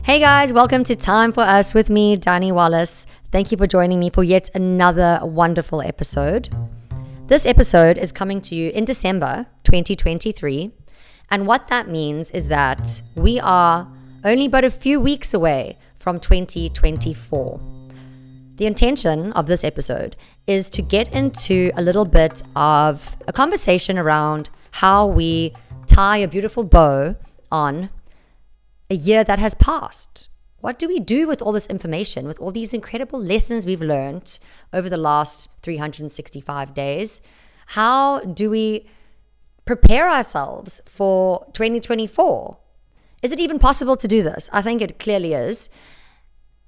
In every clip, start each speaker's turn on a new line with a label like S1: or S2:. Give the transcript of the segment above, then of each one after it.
S1: Hey guys, welcome to Time for Us with me, Danny Wallace. Thank you for joining me for yet another wonderful episode. This episode is coming to you in December 2023. And what that means is that we are only but a few weeks away from 2024. The intention of this episode is to get into a little bit of a conversation around how we tie a beautiful bow on a year that has passed. What do we do with all this information, with all these incredible lessons we've learned over the last 365 days? How do we prepare ourselves for 2024? Is it even possible to do this? I think it clearly is.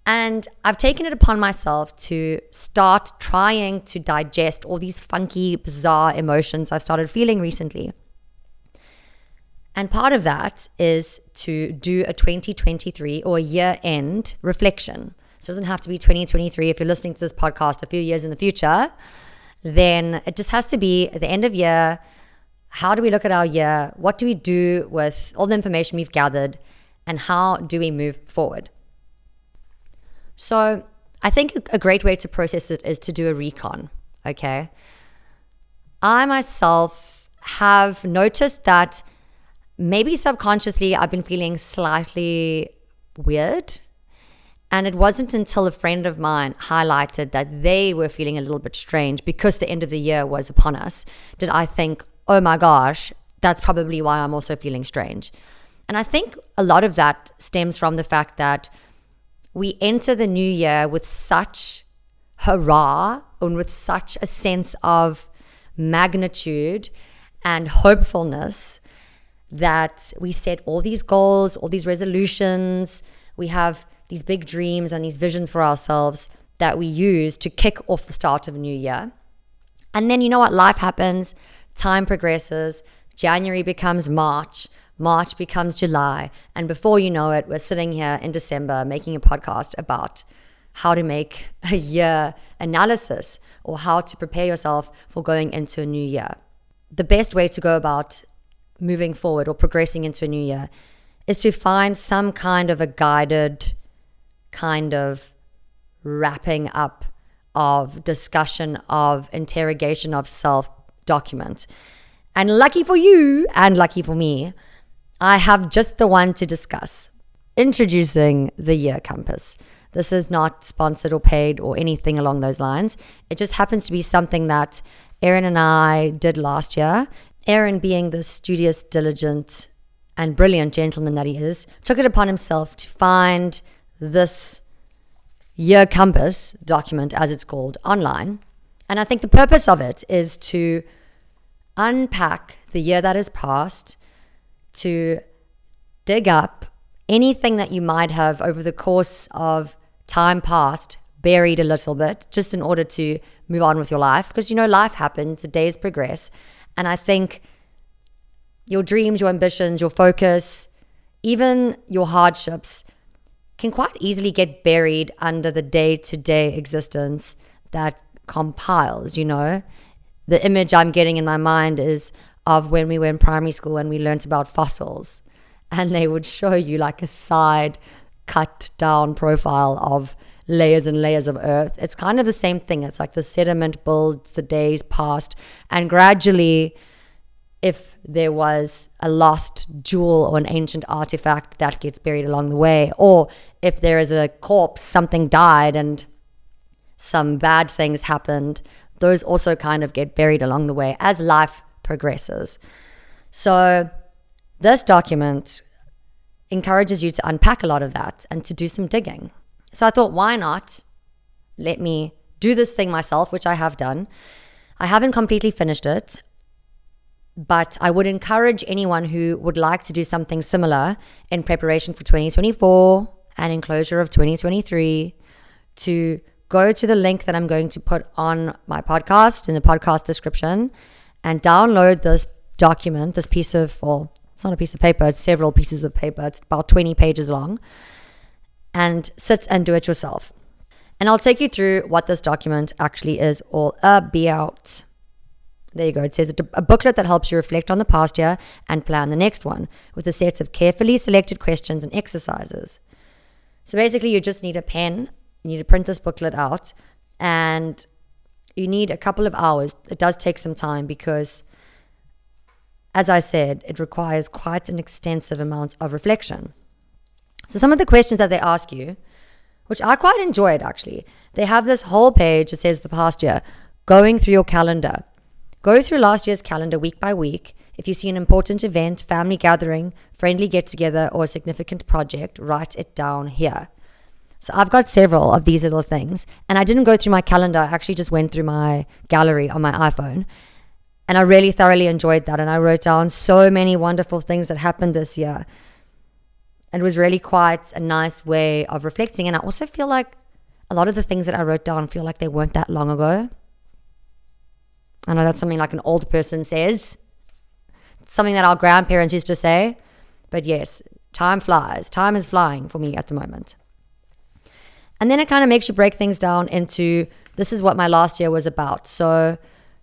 S1: And I've taken it upon myself to start trying to digest all these funky, bizarre emotions I've started feeling recently. And part of that is to do a 2023 or a year-end reflection. So it doesn't have to be 2023. If you're listening to this podcast a few years in the future, then it just has to be at the end of year. How do we look at our year? What do we do with all the information we've gathered? And how do we move forward? So I think a great way to process it is to do a recon, okay? I myself have noticed that maybe subconsciously I've been feeling slightly weird. And it wasn't until a friend of mine highlighted that they were feeling a little bit strange because the end of the year was upon us, did I think, oh my gosh, that's probably why I'm also feeling strange. And I think a lot of that stems from the fact that we enter the new year with such hurrah and with such a sense of magnitude and hopefulness that we set all these goals, all these resolutions. We have these big dreams and these visions for ourselves that we use to kick off the start of a new year. And then you know what? Life happens. Time progresses. January becomes March. March becomes July. And before you know it, we're sitting here in December making a podcast about how to make a year analysis or how to prepare yourself for going into a new year. The best way to go about moving forward or progressing into a new year is to find some kind of a guided kind of wrapping up of discussion, of interrogation of self document. And lucky for you and lucky for me, I have just the one to discuss. Introducing the Year Compass. This is not sponsored or paid or anything along those lines. It just happens to be something that Erin and I did last year. Aaron, being the studious, diligent, and brilliant gentleman that he is, took it upon himself to find this Year Compass document, as it's called, online. And I think the purpose of it is to unpack the year that has passed, to dig up anything that you might have over the course of time past buried a little bit, just in order to move on with your life. Because, you know, life happens, the days progress. And I think your dreams, your ambitions, your focus, even your hardships can quite easily get buried under the day-to-day existence that compiles, you know. The image I'm getting in my mind is of when we were in primary school and we learnt about fossils. And they would show you like a side cut down profile of layers and layers of earth. It's kind of the same thing. It's like the sediment builds, the days passed, and gradually, if there was a lost jewel or an ancient artifact, that gets buried along the way. Or if there is a corpse, something died and some bad things happened, those also kind of get buried along the way as life progresses. So this document encourages you to unpack a lot of that and to do some digging. So I thought, why not let me do this thing myself, which I have done. I haven't completely finished it, but I would encourage anyone who would like to do something similar in preparation for 2024 and in closure of 2023 to go to the link that I'm going to put on my podcast in the podcast description and download this document, this piece of, well, it's not a piece of paper, it's several pieces of paper. It's about 20 pages long. And sit and do it yourself. And I'll take you through what this document actually is all about. There you go. It says a booklet that helps you reflect on the past year and plan the next one with a set of carefully selected questions and exercises. So basically, you just need a pen. You need to print this booklet out, and you need a couple of hours. It does take some time because, as I said, it requires quite an extensive amount of reflection. So some of the questions that they ask you, which I quite enjoyed actually, they have this whole page that says the past year, going through your calendar. Go through last year's calendar week by week. If you see an important event, family gathering, friendly get-together, or a significant project, write it down here. So I've got several of these little things, and I didn't go through my calendar. I actually just went through my gallery on my iPhone, and I really thoroughly enjoyed that. And I wrote down so many wonderful things that happened this year. It was really quite a nice way of reflecting. And I also feel like a lot of the things that I wrote down feel like they weren't that long ago. I know that's something like an old person says, something that our grandparents used to say. But yes, time flies. Time is flying for me at the moment. And then it kind of makes you break things down into, this is what my last year was about. So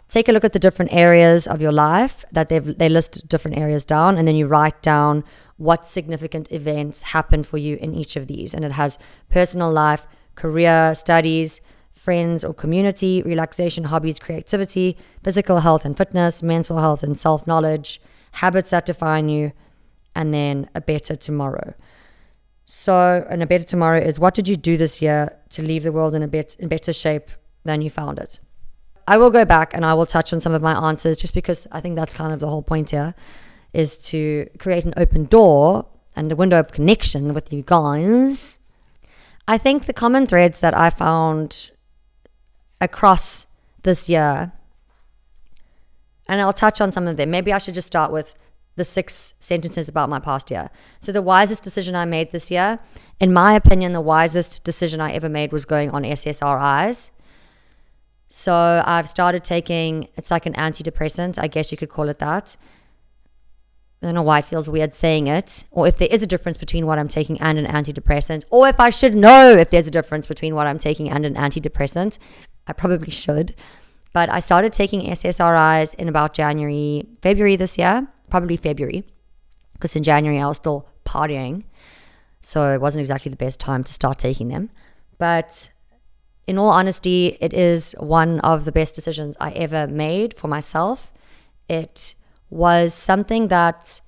S1: take a look at the different areas of your life that they list different areas down, and then you write down what significant events happened for you in each of these. And it has personal life, career, studies, friends or community, relaxation, hobbies, creativity, physical health and fitness, mental health and self-knowledge, habits that define you, and then a better tomorrow. So, and a better tomorrow is, what did you do this year to leave the world in better shape than you found it? I will go back and I will touch on some of my answers, just because I think that's kind of the whole point here, is to create an open door and a window of connection with you guys. I think the common threads that I found across this year, and I'll touch on some of them. Maybe I should just start with the 6 sentences about my past year. So the wisest decision I made this year, in my opinion, the wisest decision I ever made was going on SSRIs. So I've started taking, it's like an antidepressant, I guess you could call it that. I don't know why it feels weird saying it, or if there is a difference between what I'm taking and an antidepressant, or if I should know if there's a difference between what I'm taking and an antidepressant. I probably should. But I started taking SSRIs in about February this year, probably February, because in January I was still partying. So it wasn't exactly the best time to start taking them. But in all honesty, it is one of the best decisions I ever made for myself. It was something that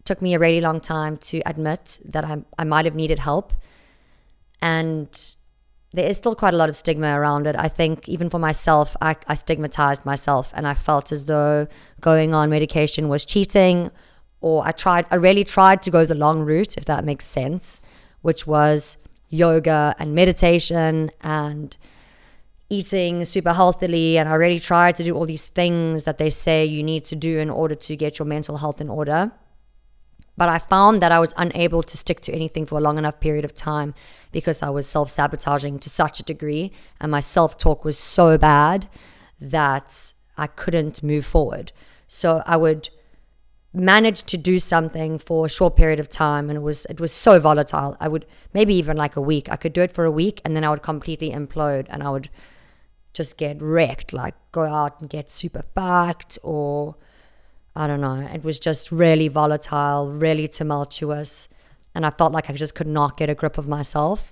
S1: took me a really long time to admit that I might have needed help. And there is still quite a lot of stigma around it. I think even for myself, I stigmatized myself, and I felt as though going on medication was cheating, or I really tried to go the long route, if that makes sense, which was yoga and meditation and eating super healthily. And I really tried to do all these things that they say you need to do in order to get your mental health in order. But I found that I was unable to stick to anything for a long enough period of time because I was self-sabotaging to such a degree, and my self-talk was so bad that I couldn't move forward. So I would manage to do something for a short period of time, and it was so volatile. I would, maybe even like a week, I could do it for a week, and then I would completely implode, and I would just get wrecked, like go out and get super fucked, or I don't know. It was just really volatile, really tumultuous. And I felt like I just could not get a grip of myself.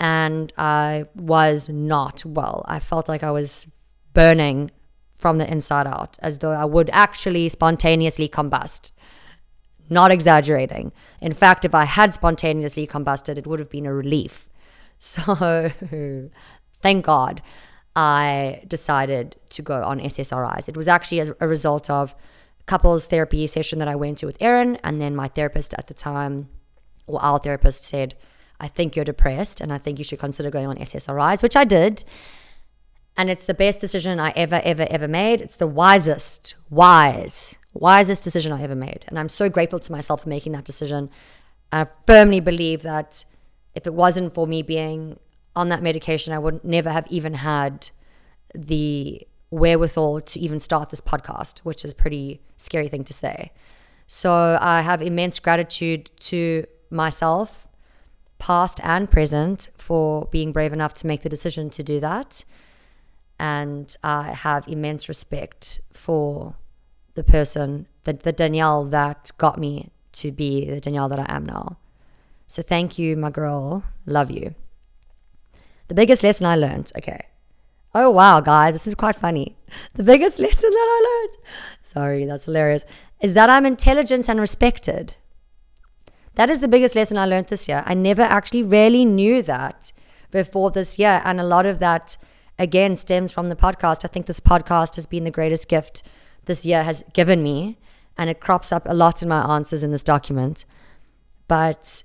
S1: And I was not well. I felt like I was burning from the inside out, as though I would actually spontaneously combust. Not exaggerating. In fact, if I had spontaneously combusted, it would have been a relief. So thank God I decided to go on SSRIs. It was actually as a result of couples therapy session that I went to with Erin, and then my therapist at the time, or our therapist, said, I think you're depressed and I think you should consider going on SSRIs, which I did. And it's the best decision I ever made. It's the wisest decision I ever made. And I'm so grateful to myself for making that decision. I firmly believe that if it wasn't for me being on that medication, I would never have even had the wherewithal to even start this podcast, which is a pretty scary thing to say. So I have immense gratitude to myself, past and present, for being brave enough to make the decision to do that. And I have immense respect for the person, the Danielle that got me to be the Danielle that I am now. So thank you, my girl. Love you. The biggest lesson I learned. Okay. Oh, wow, guys. This is quite funny. The biggest lesson that I learned. Sorry, that's hilarious. Is that I'm intelligent and respected. That is the biggest lesson I learned this year. I never actually really knew that before this year. And a lot of that, again, stems from the podcast. I think this podcast has been the greatest gift this year has given me. And it crops up a lot in my answers in this document. But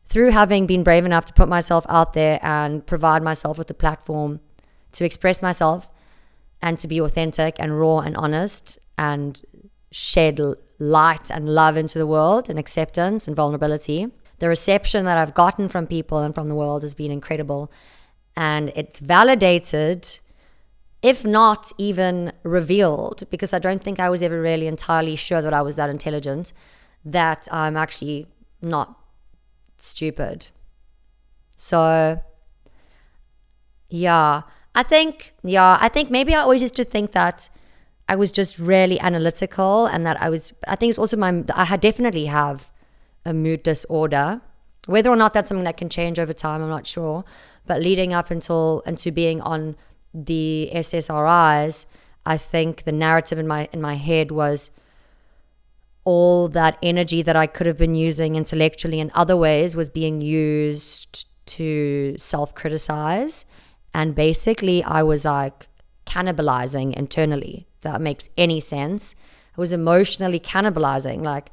S1: through having been brave enough to put myself out there and provide myself with a platform to express myself and to be authentic and raw and honest and shed light and love into the world and acceptance and vulnerability. The reception that I've gotten from people and from the world has been incredible. And it's validated, if not even revealed, because I don't think I was ever really entirely sure that I was that intelligent, that I'm actually not stupid. So, I think maybe I always used to think that I was just really analytical, and that I think it's also I definitely have a mood disorder. Whether or not that's something that can change over time, I'm not sure. But leading up into being on the SSRIs, I think the narrative in my head was all that energy that I could have been using intellectually in other ways was being used to self-criticize. And basically I was like cannibalizing internally. If that makes any sense. I was emotionally cannibalizing, like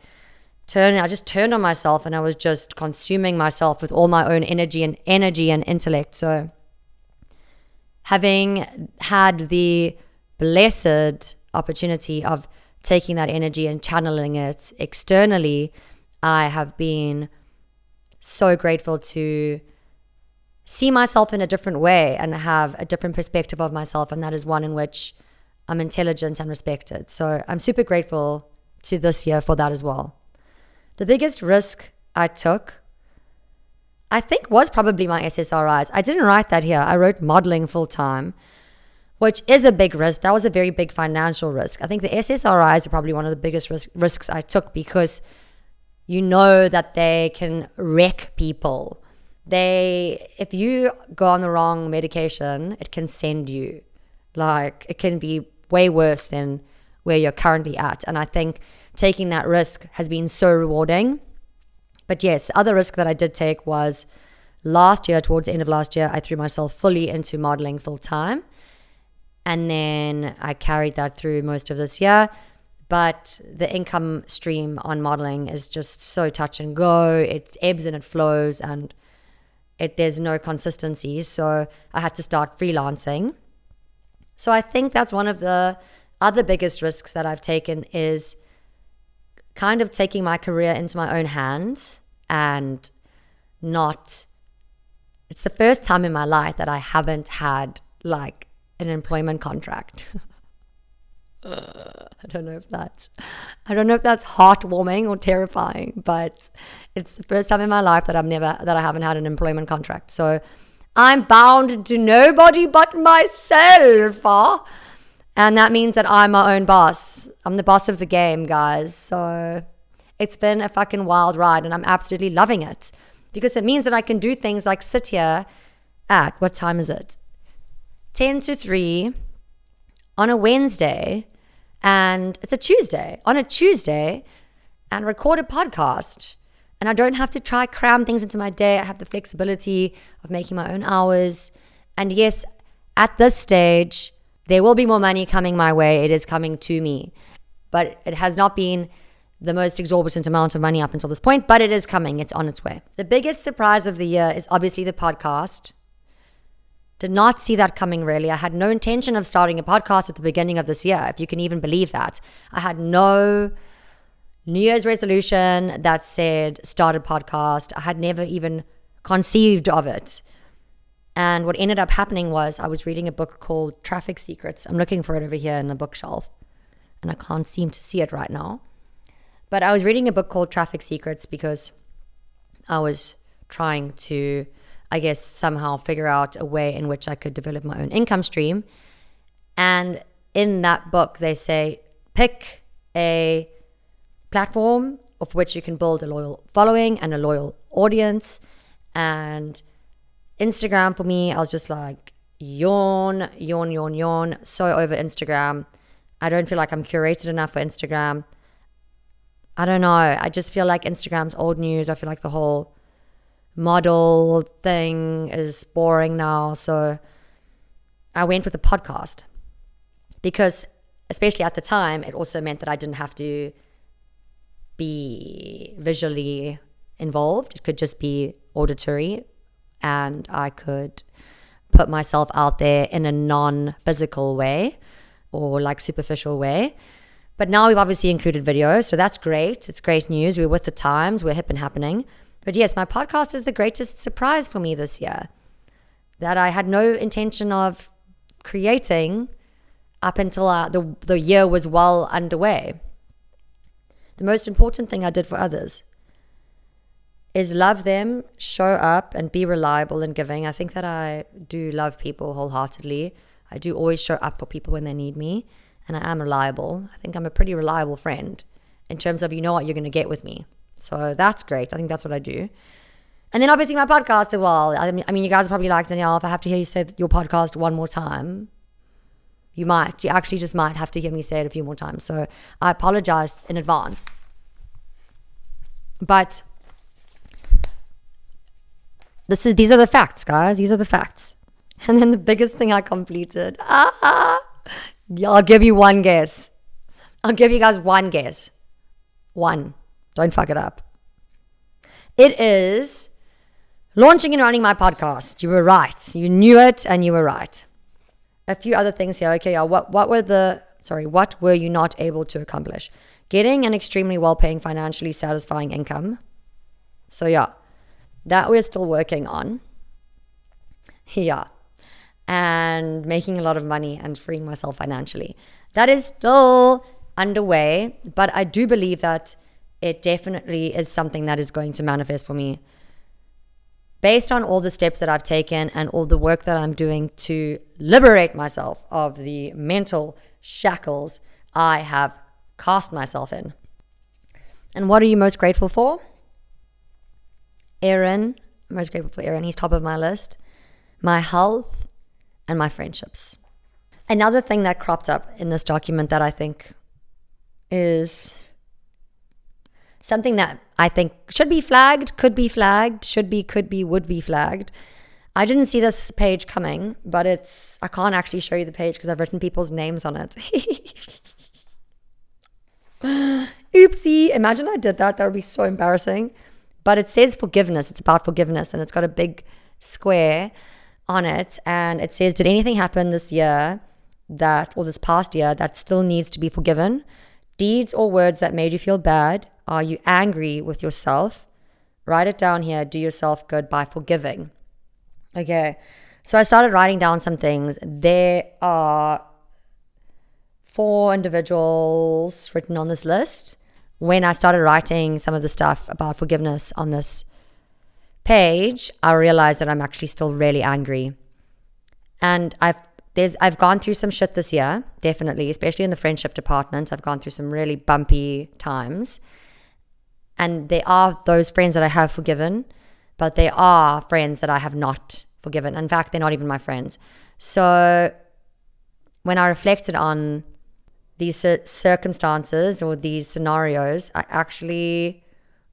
S1: I just turned on myself, and I was just consuming myself with all my own energy and intellect. So having had the blessed opportunity of taking that energy and channeling it externally, I have been so grateful to see myself in a different way and have a different perspective of myself, and that is one in which I'm intelligent and respected. So I'm super grateful to this year for that as well. The biggest risk I took, I think, was probably my SSRIs. I didn't write that here. I wrote modeling full time, which is a big risk. That was a very big financial risk. I think the SSRIs are probably one of the biggest risks I took, because you know that they can wreck people. If you go on the wrong medication, it can send you. Like, it can be way worse than where you're currently at. And I think taking that risk has been so rewarding. But yes, the other risk that I did take was last year, towards the end of last year, I threw myself fully into modeling full time. And then I carried that through most of this year. But the income stream on modeling is just so touch and go. It ebbs and it flows, and there's no consistency. So I had to start freelancing. So I think that's one of the other biggest risks that I've taken, is kind of taking my career into my own hands, and it's the first time in my life that I haven't had like an employment contract. I don't know if that's heartwarming or terrifying, but it's the first time in my life that I haven't had an employment contract. So I'm bound to nobody but myself. And that means that I'm my own boss. I'm the boss of the game, guys. So it's been a fucking wild ride, and I'm absolutely loving it, because it means that I can do things like sit here at, what time is it? 10 to 3 on a Wednesday, and it's a Tuesday, on a Tuesday, and record a podcast. And I don't have to try cram things into my day. I have the flexibility of making my own hours. And yes, at this stage, there will be more money coming my way. It is coming to me. But it has not been the most exorbitant amount of money up until this point, but it is coming. It's on its way. The biggest surprise of the year is obviously the podcast. Did not see that coming, really. I had no intention of starting a podcast at the beginning of this year, if you can even believe that. I had no New Year's resolution that said start a podcast. I had never even conceived of it. And what ended up happening was I was reading a book called Traffic Secrets. I'm looking for it over here in the bookshelf, and I can't seem to see it right now. But I was reading a book called Traffic Secrets because I was trying to, I guess, somehow figure out a way in which I could develop my own income stream. And in that book, they say, pick a platform of which you can build a loyal following and a loyal audience. And Instagram for me, I was just like, yawn. So over Instagram. I don't feel like I'm curated enough for Instagram. I don't know. I just feel like Instagram's old news. I feel like the whole model thing is boring now. So I went with a podcast because, especially at the time, it also meant that I didn't have to be visually involved. It could just be auditory, and I could put myself out there in a non-physical way or like superficial way. But now we've obviously included video, so that's great. It's great news. We're with the times. We're hip and happening. But yes, my podcast is the greatest surprise for me this year that I had no intention of creating up until the year was well underway. The most important thing I did for others is love them, show up, and be reliable in giving. I think that I do love people wholeheartedly. I do always show up for people when they need me, and I am reliable. I think I'm a pretty reliable friend in terms of you know what you're going to get with me. So that's great. I think that's what I do. And then obviously my podcast as well. I mean, you guys are probably like, Danielle, if I have to hear you say your podcast one more time, you actually just might have to hear me say it a few more times. So I apologize in advance. But these are the facts, guys. These are the facts. And then the biggest thing I completed. I'll give you one guess. I'll give you guys one guess. One. Don't fuck it up. It is launching and running my podcast. You were right. You knew it and you were right. A few other things here. Okay, what were you not able to accomplish? Getting an extremely well-paying, financially satisfying income. So yeah, that we're still working on. Yeah. And making a lot of money and freeing myself financially. That is still underway, but I do believe that it definitely is something that is going to manifest for me. Based on all the steps that I've taken and all the work that I'm doing to liberate myself of the mental shackles I have cast myself in. And what are you most grateful for? Aaron. I'm most grateful for Aaron. He's top of my list. My health and my friendships. Another thing that cropped up in this document that I think is something that I think should be flagged, could be flagged, should be, could be, would be flagged. I didn't see this page coming, but I can't actually show you the page because I've written people's names on it. Oopsie. Imagine I did that. That would be so embarrassing. But it says forgiveness. It's about forgiveness, and it's got a big square on it. And it says, did anything happen this year or this past year that still needs to be forgiven? Deeds or words that made you feel bad? Are you angry with yourself? Write it down here. Do yourself good by forgiving. Okay. So I started writing down some things. There are 4 individuals written on this list. When I started writing some of the stuff about forgiveness on this page, I realized that I'm actually still really angry. And I've gone through some shit this year, definitely, especially in the friendship department. I've gone through some really bumpy times. And there are those friends that I have forgiven, but there are friends that I have not forgiven. In fact, they're not even my friends. So when I reflected on these circumstances or these scenarios, I actually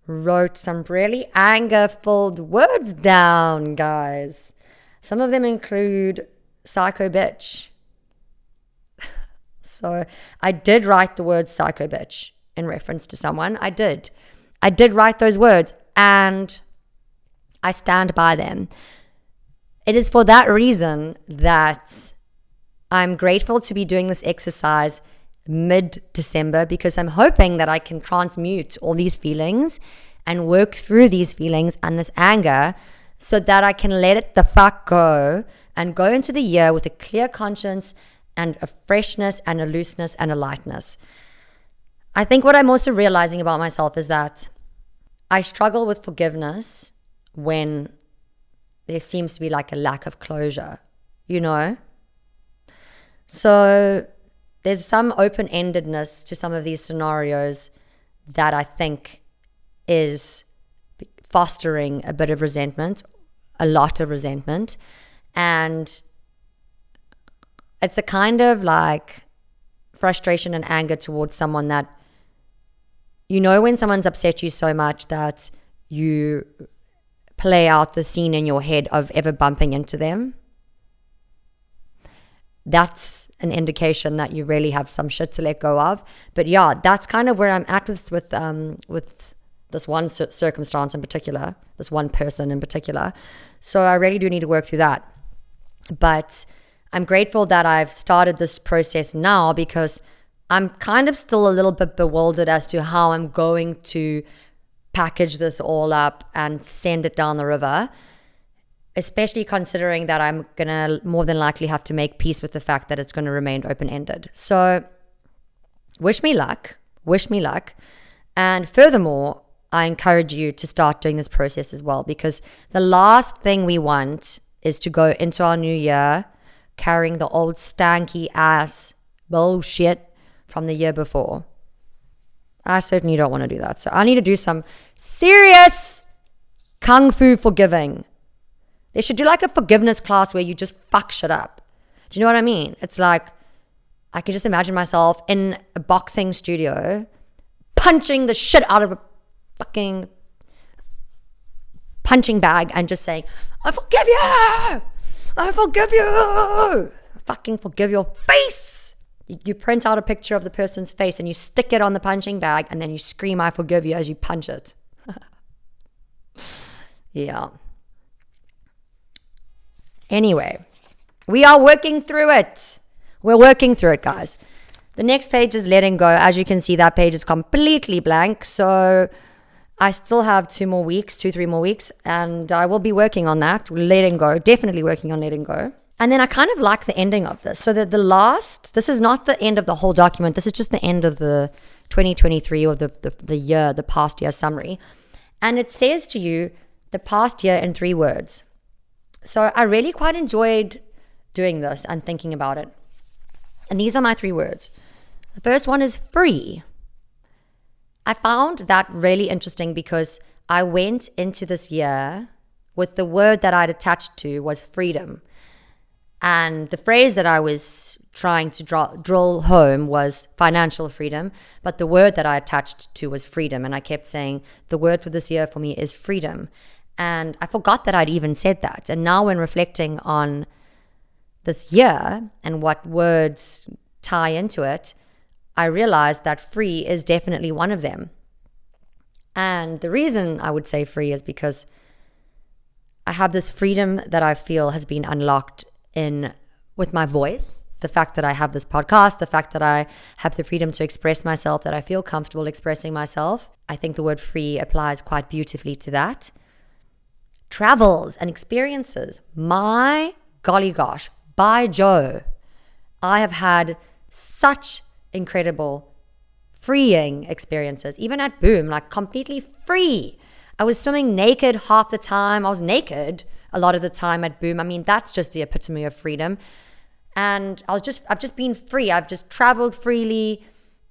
S1: wrote some really anger-filled words down, guys. Some of them include psycho bitch. So I did write the word psycho bitch in reference to someone. I did write those words, and I stand by them. It is for that reason that I'm grateful to be doing this exercise mid-December, because I'm hoping that I can transmute all these feelings and work through these feelings and this anger so that I can let it the fuck go and go into the year with a clear conscience and a freshness and a looseness and a lightness. I think what I'm also realizing about myself is that I struggle with forgiveness when there seems to be like a lack of closure, you know? So there's some open-endedness to some of these scenarios that I think is fostering a bit of resentment, a lot of resentment. And it's a kind of like frustration and anger towards someone that, you know, when someone's upset you so much that you play out the scene in your head of ever bumping into them. That's an indication that you really have some shit to let go of. But yeah, that's kind of where I'm at with this one circumstance in particular, this one person in particular. So I really do need to work through that. But I'm grateful that I've started this process now, because I'm kind of still a little bit bewildered as to how I'm going to package this all up and send it down the river, especially considering that I'm going to more than likely have to make peace with the fact that it's going to remain open-ended. So wish me luck. And furthermore, I encourage you to start doing this process as well, because the last thing we want is to go into our new year carrying the old stanky ass bullshit from the year before. I certainly don't want to do that. So I need to do some serious kung fu forgiving. They should do like a forgiveness class where you just fuck shit up. Do you know what I mean? It's like, I can just imagine myself in a boxing studio punching the shit out of a fucking punching bag and just saying, I forgive you! I forgive you! I fucking forgive your face! You print out a picture of the person's face and you stick it on the punching bag and then you scream, I forgive you, as you punch it. Yeah. Anyway, we are working through it. We're working through it, guys. The next page is letting go. As you can see, that page is completely blank. So I still have 3 more weeks, and I will be working on that, letting go, definitely working on letting go. And then I kind of like the ending of this. So that this is not the end of the whole document. This is just the end of the 2023 or the past year summary. And it says to you, the past year in 3 words. So I really quite enjoyed doing this and thinking about it. And these are my 3 words. The first one is free. I found that really interesting because I went into this year with the word that I'd attached to was freedom. And the phrase that I was trying to drill home was financial freedom, but the word that I attached to was freedom. And I kept saying, the word for this year for me is freedom. And I forgot that I'd even said that. And now when reflecting on this year and what words tie into it, I realized that free is definitely one of them. And the reason I would say free is because I have this freedom that I feel has been unlocked with my voice, the fact that I have this podcast, the fact that I have the freedom to express myself, that I feel comfortable expressing myself. I think the word free applies quite beautifully to that. Travels and experiences. My golly gosh, by Joe, I have had such incredible freeing experiences, even at Boom, like completely free. I was swimming naked half the time. I was naked a lot of the time at Boom. I mean, that's just the epitome of freedom. And I've just been free. I've just traveled freely.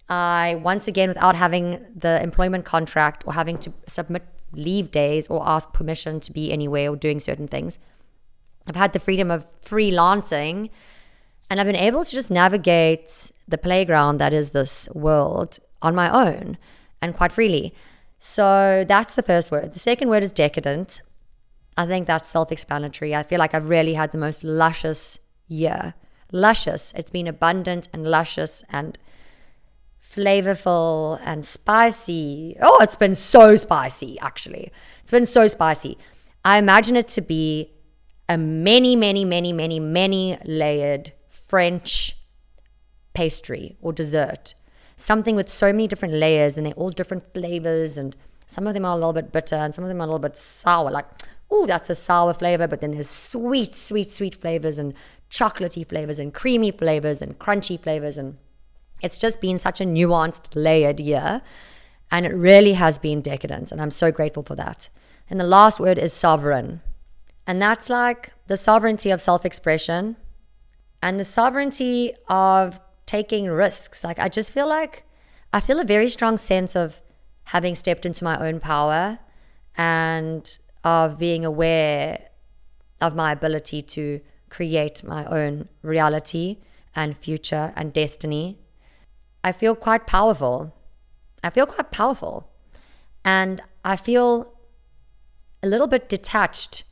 S1: Once again, without having the employment contract or having to submit leave days or ask permission to be anywhere or doing certain things. I've had the freedom of freelancing, and I've been able to just navigate the playground that is this world on my own and quite freely. So that's the first word. The second word is decadent. I think that's self-explanatory. I feel like I've really had the most luscious year. Luscious. It's been abundant and luscious and flavorful and spicy. Oh, it's been so spicy, actually. It's been so spicy. I imagine it to be a many layered French pastry or dessert. Something with so many different layers, and they're all different flavors, and some of them are a little bit bitter and some of them are a little bit sour. Like, oh, that's a sour flavor, but then there's sweet flavors and chocolatey flavors and creamy flavors and crunchy flavors, and it's just been such a nuanced, layered year, and it really has been decadent, and I'm so grateful for that. And the last word is sovereign, and that's like the sovereignty of self-expression and the sovereignty of taking risks. Like, I feel a very strong sense of having stepped into my own power and of being aware of my ability to create my own reality and future and destiny, I feel quite powerful. And I feel a little bit detached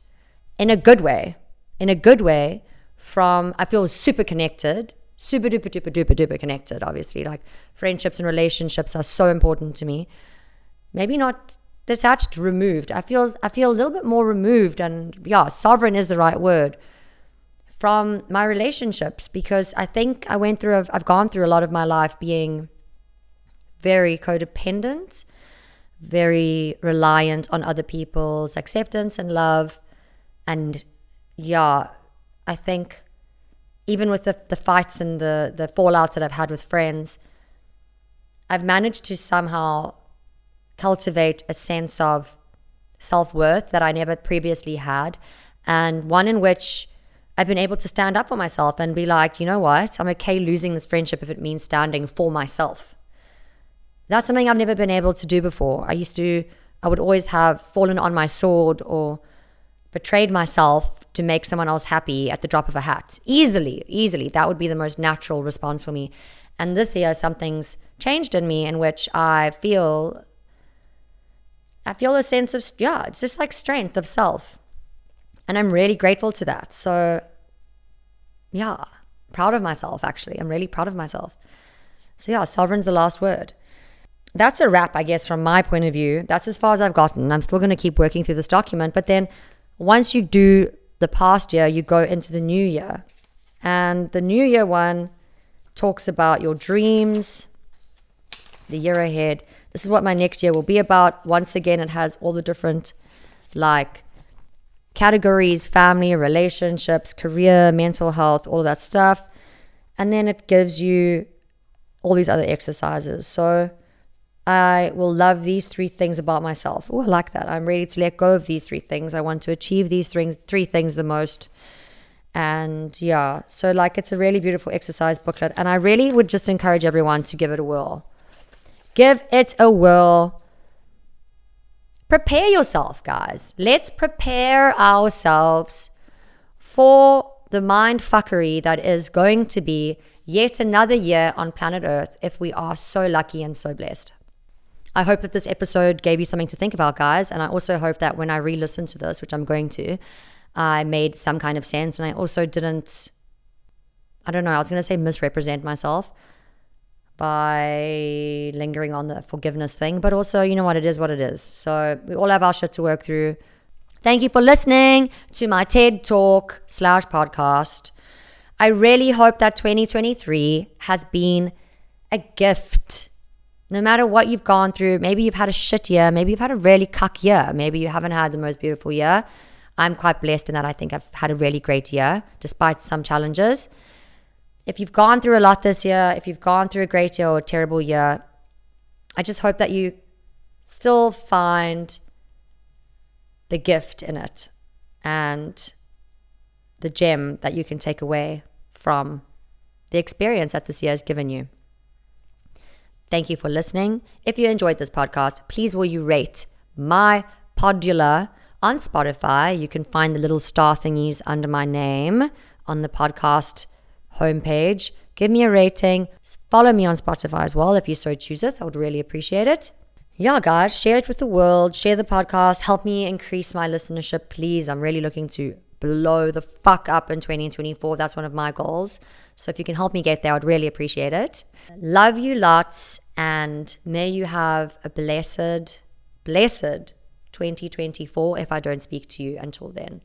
S1: in a good way. I feel super connected, super duper duper duper duper connected, obviously. Like friendships and relationships are so important to me. Maybe not detached, removed. I feel a little bit more removed, and sovereign is the right word, from my relationships, because I think I've gone through a lot of my life being very codependent, very reliant on other people's acceptance and love. And I think even with the fights and the fallouts that I've had with friends, I've managed to somehow cultivate a sense of self-worth that I never previously had, and one in which I've been able to stand up for myself and be like, you know what, I'm okay losing this friendship if it means standing for myself. That's something I've never been able to do before. I would always have fallen on my sword or betrayed myself to make someone else happy at the drop of a hat. Easily. That would be the most natural response for me. And this year, something's changed in me in which I feel a sense of, it's just like strength of self. And I'm really grateful to that. So, proud of myself, actually. I'm really proud of myself. So, sovereign's the last word. That's a wrap, I guess, from my point of view. That's as far as I've gotten. I'm still going to keep working through this document. But then once you do the past year, you go into the new year. And the new year one talks about your dreams, the year ahead. This is what my next year will be about. Once again, it has all the different categories: family, relationships, career, mental health, all of that stuff. And then it gives you all these other exercises. So I will love these 3 things about myself. Oh, I like that. I'm ready to let go of these 3 things. I want to achieve these 3 things the most. And so it's a really beautiful exercise booklet. And I really would just encourage everyone to give it a whirl. Give it a whirl. Prepare yourself, guys. Let's prepare ourselves for the mind fuckery that is going to be yet another year on planet Earth if we are so lucky and so blessed. I hope that this episode gave you something to think about, guys. And I also hope that when I re-listen to this, which I'm going to, I made some kind of sense. And I also didn't, I was going to say misrepresent myself by lingering on the forgiveness thing. But also, you know what, it is what it is. So we all have our shit to work through. Thank you for listening to my TED Talk /podcast. I really hope that 2023 has been a gift. No matter what you've gone through, maybe you've had a shit year, maybe you've had a really cuck year, maybe you haven't had the most beautiful year. I'm quite blessed in that I think I've had a really great year, despite some challenges. If you've gone through a lot this year, if you've gone through a great year or a terrible year, I just hope that you still find the gift in it and the gem that you can take away from the experience that this year has given you. Thank you for listening. If you enjoyed this podcast, please will you rate my Podula on Spotify. You can find the little star thingies under my name on the podcast homepage. Give me a rating. Follow me on Spotify as well if you so chooseth. I would really appreciate it. Guys, share it with the world. Share the podcast. Help me increase my listenership, please. I'm really looking to blow the fuck up in 2024. That's one of my goals. So if you can help me get there, I'd really appreciate it. Love you lots, and may you have a blessed 2024 if I don't speak to you until then.